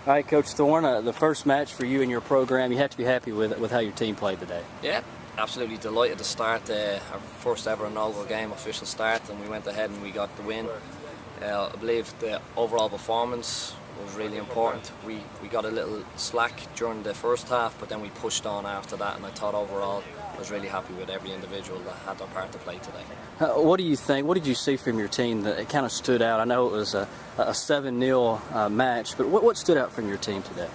All right, Coach Thorne, the first match for you in your program, you have to be happy with how your team played today. Yeah, absolutely delighted to start our first ever inaugural game, official start, and we went ahead and we got the win. I believe the overall performance was really important. We got a little slack during the first half, but then we pushed on after that, and I thought overall I was really happy with every individual that had their part to play today. What do you think? What did you see from your team that it kind of stood out? I know it was a 7-0 match, but what stood out from your team today?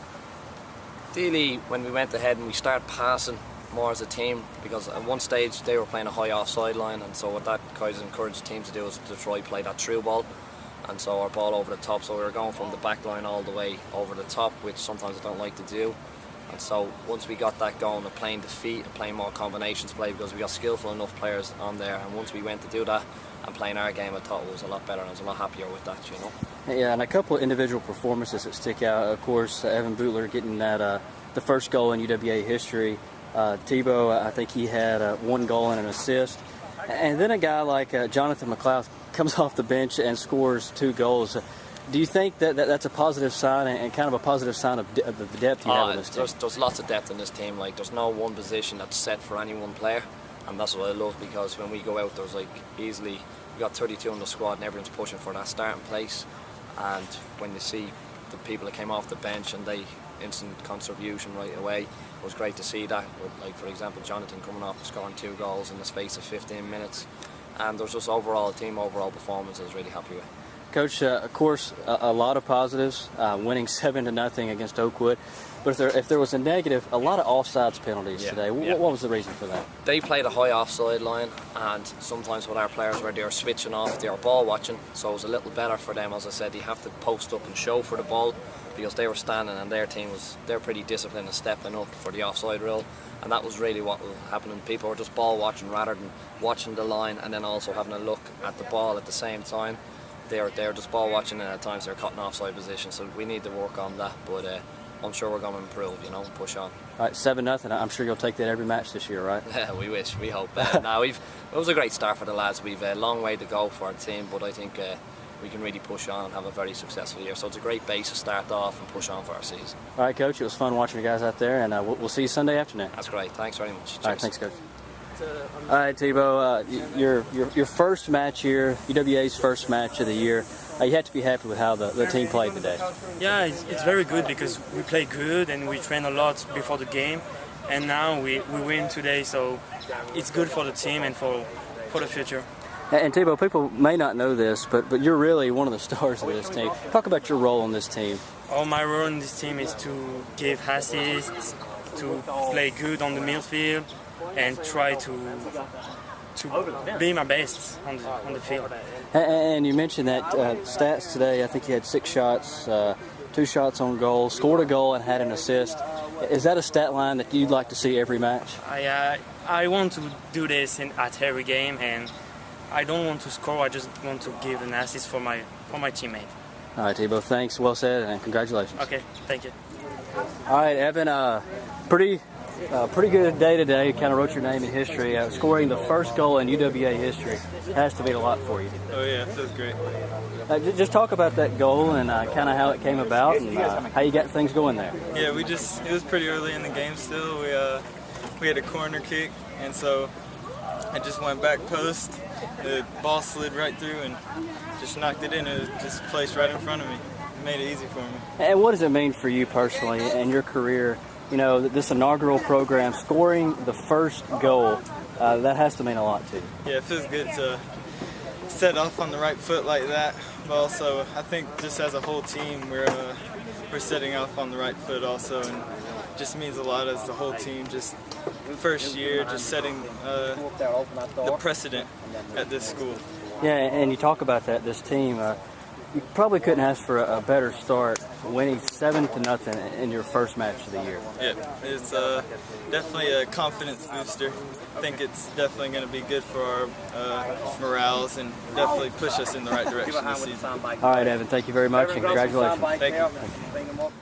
Ideally, when we went ahead and we started passing more as a team, because at one stage they were playing a high offside line, and so what that kind of encouraged teams to do was to try play that through ball, and so our ball over the top, so we were going from the back line all the way over the top, which sometimes I don't like to do. And so once we got that going and playing the feet and playing more combinations play, because we got skillful enough players on there, and once we went to do that and playing our game, I thought it was a lot better and I was a lot happier with that, you know. Yeah, and a couple of individual performances that stick out. Of course, Evan Bootler getting that the first goal in UWA history. Tebow, I think he had 1 goal and an assist. And then a guy like Jonathan McLeod comes off the bench and scores 2 goals. Do you think that that's a positive sign and kind of a positive sign of the depth you have in this team? There's lots of depth in this team. Like, there's no one position that's set for any one player, and that's what I love, because when we go out, there's like easily we got 32 in the squad and everyone's pushing for that starting place. And when you see the people that came off the bench and they instant contribution right away, it was great to see that. With, like, for example, Jonathan coming off and scoring 2 goals in the space of 15 minutes, and there's just overall performance I was really happy with. Coach, of course, a lot of positives, winning 7-0 against Oakwood. But if there was a negative, a lot of offsides penalties today. What was the reason for that? They played a high offside line, and sometimes with our players where they were switching off, they were ball watching, so it was a little better for them. As I said, you have to post up and show for the ball, because they were standing and they're pretty disciplined and stepping up for the offside rule, and that was really what was happening. People were just ball watching rather than watching the line and then also having a look at the ball at the same time. They're just ball watching, and at times they're caught in offside position, so we need to work on that, but I'm sure we're going to improve, you know, push on. All right, 7-0, I'm sure you'll take that every match this year, right? Yeah, we wish, we hope. It was a great start for the lads. We've a long way to go for our team, but I think we can really push on and have a very successful year, so it's a great base to start off and push on for our season. All right, Coach, it was fun watching you guys out there, and we'll see you Sunday afternoon. That's great, thanks very much. Cheers. All right, thanks, Coach. All right, Tebow, your first match here, UWA's first match of the year. You have to be happy with how the team played today. Yeah, it's very good, because we play good and we train a lot before the game, and now we win today, so it's good for the team and for the future. And Tebow, people may not know this, but you're really one of the stars of this team. Talk about your role in this team. My role in this team is to give assists, to play good on the midfield, and try to be my best on the field. And you mentioned that stats today. I think you had 6 shots, 2 shots on goal, scored a goal and had an assist. Is that a stat line that you'd like to see every match? I want to do this at every game, and I don't want to score. I just want to give an assist for my teammate. All right, Tebow, thanks. Well said, and congratulations. Okay, thank you. All right, Evan, pretty good day today. Kind of wrote your name in history. Scoring the first goal in UWA history has to mean a lot for you. Oh yeah, that was great. Just talk about that goal and kind of how it came about and how you got things going there. Yeah, it was pretty early in the game still. We had a corner kick, and so I just went back post. The ball slid right through and just knocked it in. It was just placed right in front of me. It made it easy for me. And what does it mean for you personally and your career? You know, this inaugural program, scoring the first goal, that has to mean a lot to you. Yeah, it feels good to set off on the right foot like that. But also, I think just as a whole team, we're setting off on the right foot also, and it just means a lot as the whole team. Just first year, just setting the precedent at this school. Yeah, and you talk about that, this team. You probably couldn't ask for a better start, winning 7-0 in your first match of the year. Yeah, it's definitely a confidence booster. I think it's definitely going to be good for our morales and definitely push us in the right direction this season. All right, Evan, thank you very much and congratulations. Thank you.